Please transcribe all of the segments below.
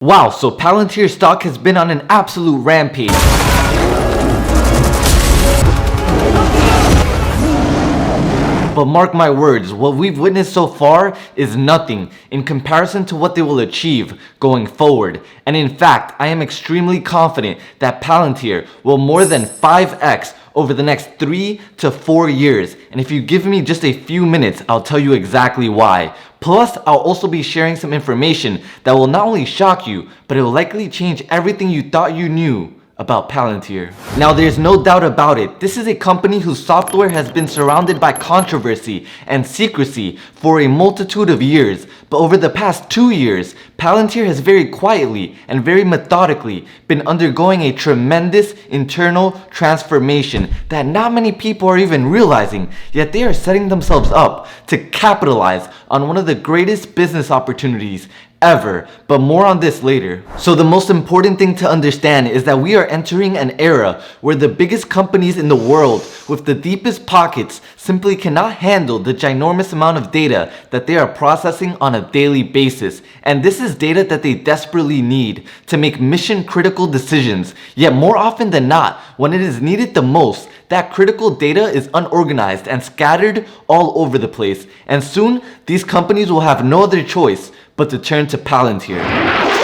Wow, so Palantir stock has been on an absolute rampage. But mark my words, what we've witnessed so far is nothing in comparison to what they will achieve going forward. And in fact, I am extremely confident that Palantir will more than 5x over the next 3 to 4 years. And if you give me just a few minutes, I'll tell you exactly why. Plus, I'll also be sharing some information that will not only shock you, but it will likely change everything you thought you knew about Palantir. Now, there's no doubt about it, this is a company whose software has been surrounded by controversy and secrecy for a multitude of years. But over the past 2 years, Palantir has very quietly and very methodically been undergoing a tremendous internal transformation that not many people are even realizing, yet they are setting themselves up to capitalize on one of the greatest business opportunities ever, but more on this later. So the most important thing to understand is that we are entering an era where the biggest companies in the world with the deepest pockets simply cannot handle the ginormous amount of data that they are processing on a daily basis. And this is data that they desperately need to make mission critical decisions. Yet more often than not, when it is needed the most, that critical data is unorganized and scattered all over the place. And soon, these companies will have no other choice but to turn to Palantir.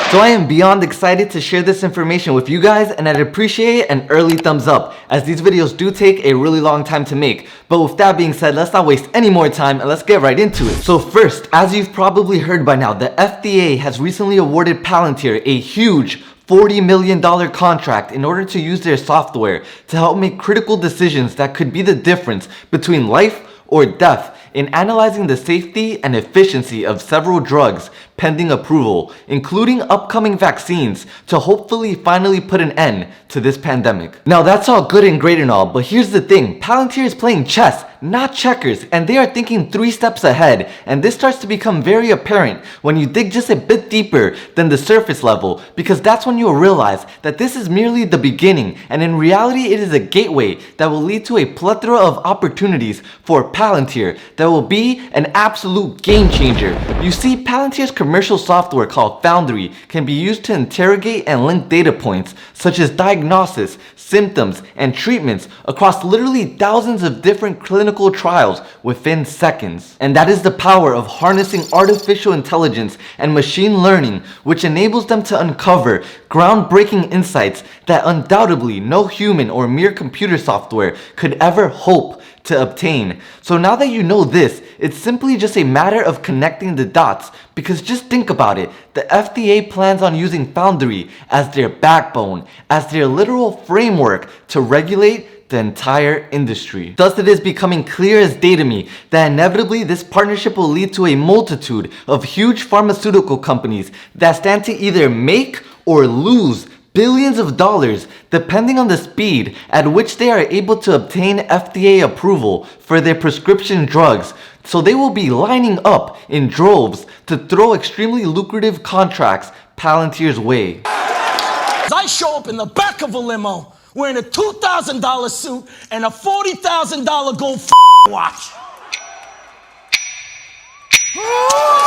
So I am beyond excited to share this information with you guys, and I'd appreciate an early thumbs up, as these videos do take a really long time to make. But with that being said, let's not waste any more time and let's get right into it. So first, as you've probably heard by now, the FDA has recently awarded Palantir a huge $40 million contract in order to use their software to help make critical decisions that could be the difference between life or death in analyzing the safety and efficiency of several drugs pending approval, including upcoming vaccines, to hopefully finally put an end to this pandemic. Now that's all good and great and all, but here's the thing, Palantir is playing chess, not checkers, and they are thinking 3 steps ahead, and this starts to become very apparent when you dig just a bit deeper than the surface level, because that's when you'll realize that this is merely the beginning, and in reality it is a gateway that will lead to a plethora of opportunities for Palantir that will be an absolute game changer. You see, Palantir's commercial software called Foundry can be used to interrogate and link data points such as diagnosis, symptoms, and treatments across literally thousands of different clinical trials within seconds. And that is the power of harnessing artificial intelligence and machine learning, which enables them to uncover groundbreaking insights that undoubtedly no human or mere computer software could ever hope to obtain. So now that you know this, it's simply just a matter of connecting the dots, because just think about it, the FDA plans on using Foundry as their backbone, as their literal framework to regulate the entire industry. Thus it is becoming clear as day to me that inevitably this partnership will lead to a multitude of huge pharmaceutical companies that stand to either make or lose billions of dollars depending on the speed at which they are able to obtain FDA approval for their prescription drugs. So they will be lining up in droves to throw extremely lucrative contracts Palantir's way. I show up in the back of a limo wearing a $2,000 suit and a $40,000 gold watch.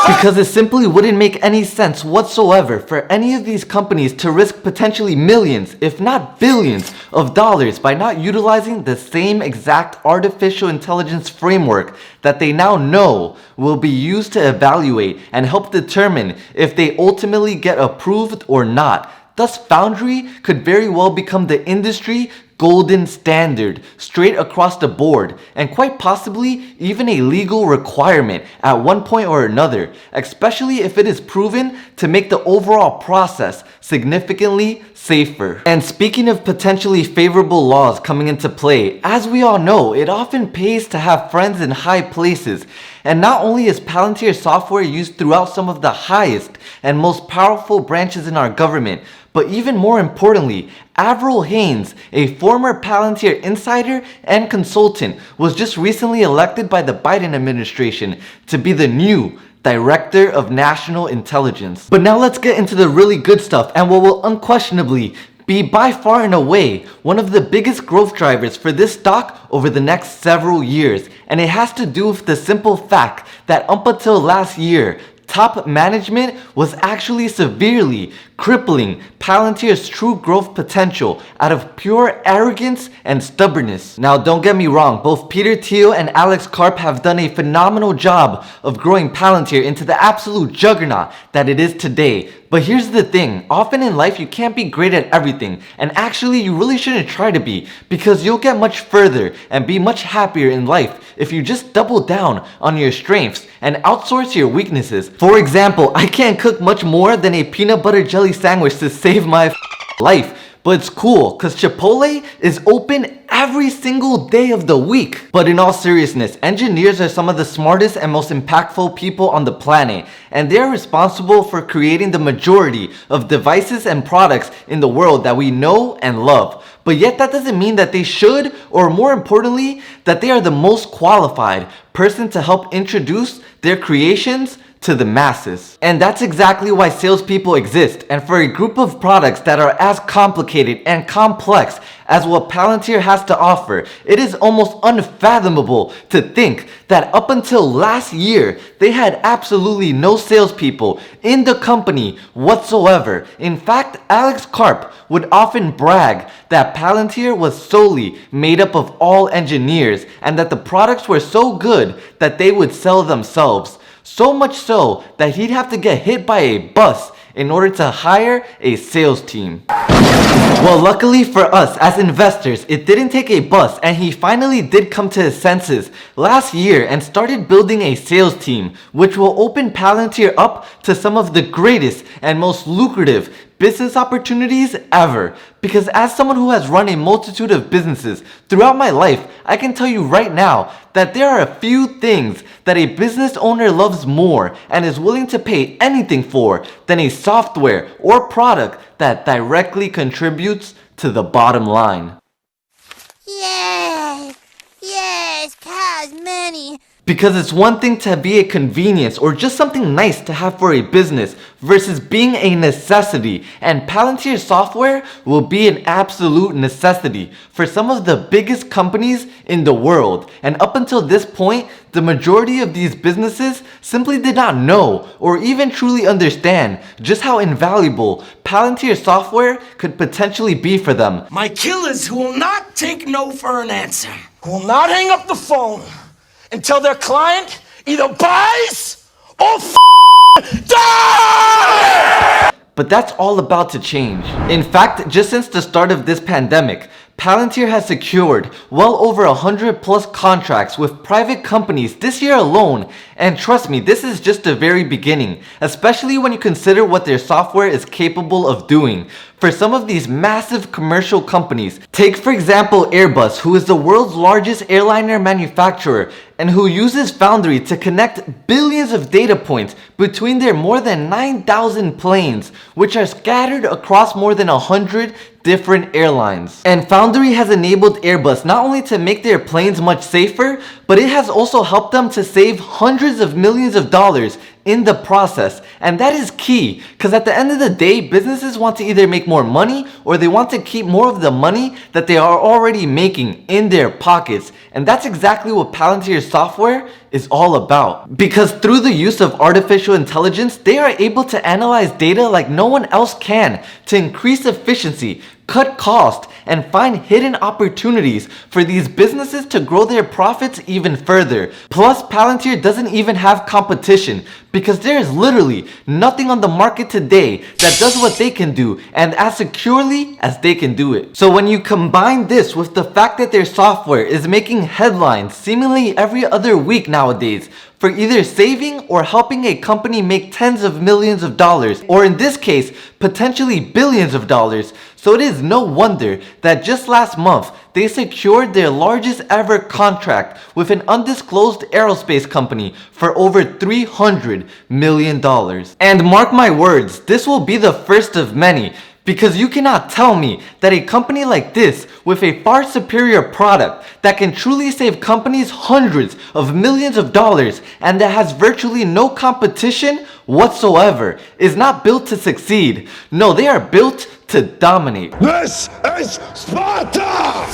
Because it simply wouldn't make any sense whatsoever for any of these companies to risk potentially millions, if not billions, of dollars by not utilizing the same exact artificial intelligence framework that they now know will be used to evaluate and help determine if they ultimately get approved or not. Thus, Foundry could very well become the industry golden standard straight across the board, and quite possibly even a legal requirement at one point or another, especially if it is proven to make the overall process significantly safer. And speaking of potentially favorable laws coming into play, as we all know, it often pays to have friends in high places. And not only is Palantir software used throughout some of the highest and most powerful branches in our government, but even more importantly, Avril Haines, a former Palantir insider and consultant, was just recently elected by the Biden administration to be the new Director of National Intelligence. But now let's get into the really good stuff and what will unquestionably be by far and away one of the biggest growth drivers for this stock over the next several years. And it has to do with the simple fact that up until last year, top management was actually severely crippling Palantir's true growth potential out of pure arrogance and stubbornness. Now, don't get me wrong, both Peter Thiel and Alex Karp have done a phenomenal job of growing Palantir into the absolute juggernaut that it is today. But here's the thing, often in life you can't be great at everything, and actually you really shouldn't try to be, because you'll get much further and be much happier in life if you just double down on your strengths and outsource your weaknesses. For example, I can't cook much more than a peanut butter jelly sandwich to save my life. But it's cool, cause Chipotle is open every single day of the week. But in all seriousness, engineers are some of the smartest and most impactful people on the planet, and they are responsible for creating the majority of devices and products in the world that we know and love. But yet that doesn't mean that they should, or more importantly, that they are the most qualified person to help introduce their creations to the masses. And that's exactly why salespeople exist. And for a group of products that are as complicated and complex as what Palantir has to offer, it is almost unfathomable to think that up until last year, they had absolutely no salespeople in the company whatsoever. In fact, Alex Karp would often brag that Palantir was solely made up of all engineers, and that the products were so good that they would sell themselves. So much so that he'd have to get hit by a bus in order to hire a sales team. Well, luckily for us as investors, it didn't take a bus, and he finally did come to his senses last year and started building a sales team, which will open Palantir up to some of the greatest and most lucrative business opportunities ever. Because as someone who has run a multitude of businesses throughout my life, I can tell you right now that there are a few things that a business owner loves more and is willing to pay anything for than a software or product that directly contributes to the bottom line. Yay! Yes, cows money. Because it's one thing to be a convenience or just something nice to have for a business versus being a necessity, and Palantir software will be an absolute necessity for some of the biggest companies in the world. And up until this point, the majority of these businesses simply did not know or even truly understand just how invaluable Palantir software could potentially be for them. My killers who will not take no for an answer, who will not hang up the phone until their client either buys or die! But that's all about to change. In fact, just since the start of this pandemic, Palantir has secured well over 100 plus contracts with private companies this year alone, and trust me, this is just the very beginning, especially when you consider what their software is capable of doing. For some of these massive commercial companies, take for example Airbus, who is the world's largest airliner manufacturer and who uses Foundry to connect billions of data points between their more than 9,000 planes, which are scattered across more than 100 different airlines. And Foundry has enabled Airbus not only to make their planes much safer, but it has also helped them to save hundreds of millions of dollars in the process. And that is key, because at the end of the day, businesses want to either make more money or they want to keep more of the money that they are already making in their pockets. And that's exactly what Palantir software is all about. Because through the use of artificial intelligence, they are able to analyze data like no one else can to increase efficiency, cut cost, and find hidden opportunities for these businesses to grow their profits even further. Plus, Palantir doesn't even have competition, because there is literally nothing on the market today that does what they can do and as securely as they can do it. So when you combine this with the fact that their software is making headlines seemingly every other week nowadays for either saving or helping a company make tens of millions of dollars, or in this case, potentially billions of dollars, so it is no wonder that just last month, they secured their largest ever contract with an undisclosed aerospace company for over $300 million. And mark my words, this will be the first of many, because you cannot tell me that a company like this with a far superior product that can truly save companies hundreds of millions of dollars and that has virtually no competition whatsoever is not built to succeed. No, they are built to dominate. This is Sparta!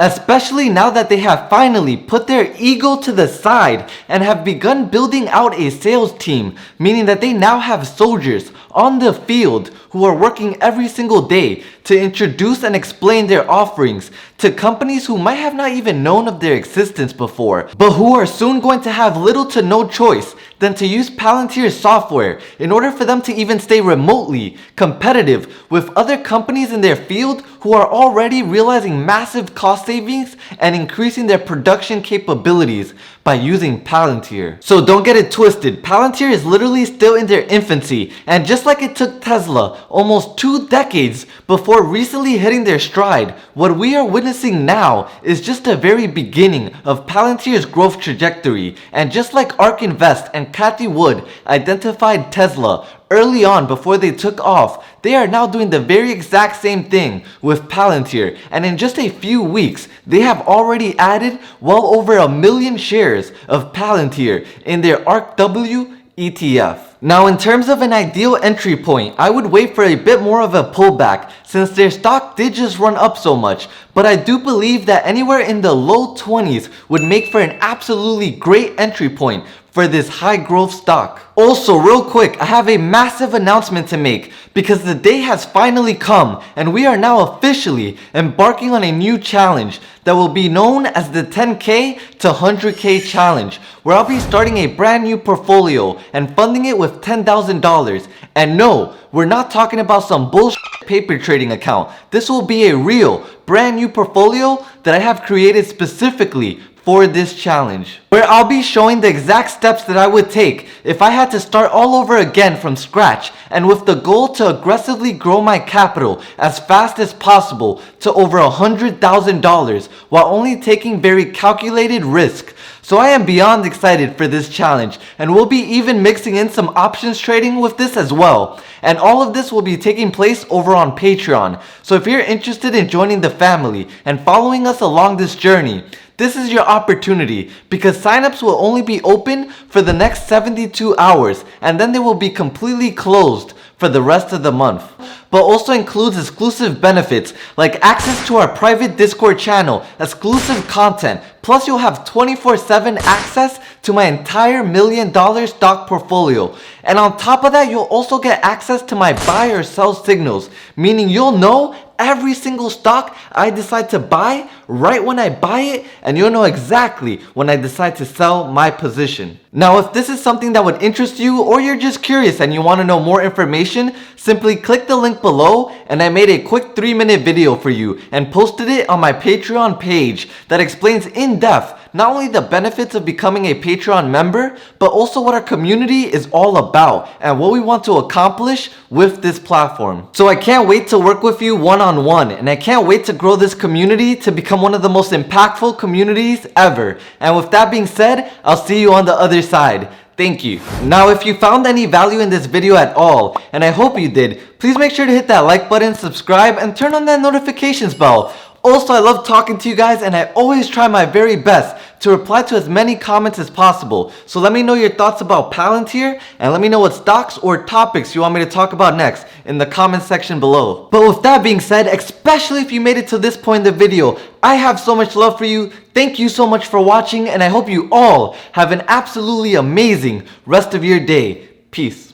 Especially now that they have finally put their ego to the side and have begun building out a sales team, meaning that they now have soldiers on the field who are working every single day to introduce and explain their offerings to companies who might have not even known of their existence before, but who are soon going to have little to no choice than to use Palantir's software in order for them to even stay remotely competitive with other companies in their field who are already realizing massive cost savings and increasing their production capabilities by using Palantir. So don't get it twisted, Palantir is literally still in their infancy, and just like it took Tesla almost 2 decades before recently hitting their stride, what we are witnessing now is just the very beginning of Palantir's growth trajectory. And just like ARK Invest and Cathie Wood identified Tesla early on before they took off, they are now doing the very exact same thing with Palantir, and in just a few weeks they have already added well over 1 million shares of Palantir in their ARKW ETF. Now, in terms of an ideal entry point, I would wait for a bit more of a pullback since their stock did just run up so much, but I do believe that anywhere in the low 20s would make for an absolutely great entry point for this high growth stock. Also, real quick, I have a massive announcement to make because the day has finally come and we are now officially embarking on a new challenge that will be known as the 10K to 100K challenge, where I'll be starting a brand new portfolio and funding it with $10,000. And no, we're not talking about some bullshit paper trading account. This will be a real brand new portfolio that I have created specifically for this challenge, where I'll be showing the exact steps that I would take if I had to start all over again from scratch, and with the goal to aggressively grow my capital as fast as possible to over $100,000 while only taking very calculated risk. So I am beyond excited for this challenge, and we'll be even mixing in some options trading with this as well. And all of this will be taking place over on Patreon. So if you're interested in joining the family and following us along this journey, this is your opportunity, because signups will only be open for the next 72 hours and then they will be completely closed for the rest of the month. But also includes exclusive benefits like access to our private Discord channel, exclusive content, plus you'll have 24/7 access to my entire $1 million stock portfolio. And on top of that, you'll also get access to my buy or sell signals, meaning you'll know every single stock I decide to buy right when I buy it, and you'll know exactly when I decide to sell my position. Now, if this is something that would interest you, or you're just curious and you want to know more information, simply click the link below, and I made a quick 3-minute video for you and posted it on my Patreon page that explains in depth not only the benefits of becoming a Patreon member, but also what our community is all about and what we want to accomplish with this platform. So I can't wait to work with you one-on-one, and I can't wait to grow this community to become one of the most impactful communities ever. And with that being said, I'll see you on the other side. Thank you. Now, if you found any value in this video at all, and I hope you did, please make sure to hit that like button, subscribe, and turn on that notifications bell. Also, I love talking to you guys, and I always try my very best to reply to as many comments as possible. So let me know your thoughts about Palantir, and let me know what stocks or topics you want me to talk about next in the comment section below. But with that being said, especially if you made it to this point in the video, I have so much love for you. Thank you so much for watching, and I hope you all have an absolutely amazing rest of your day. Peace.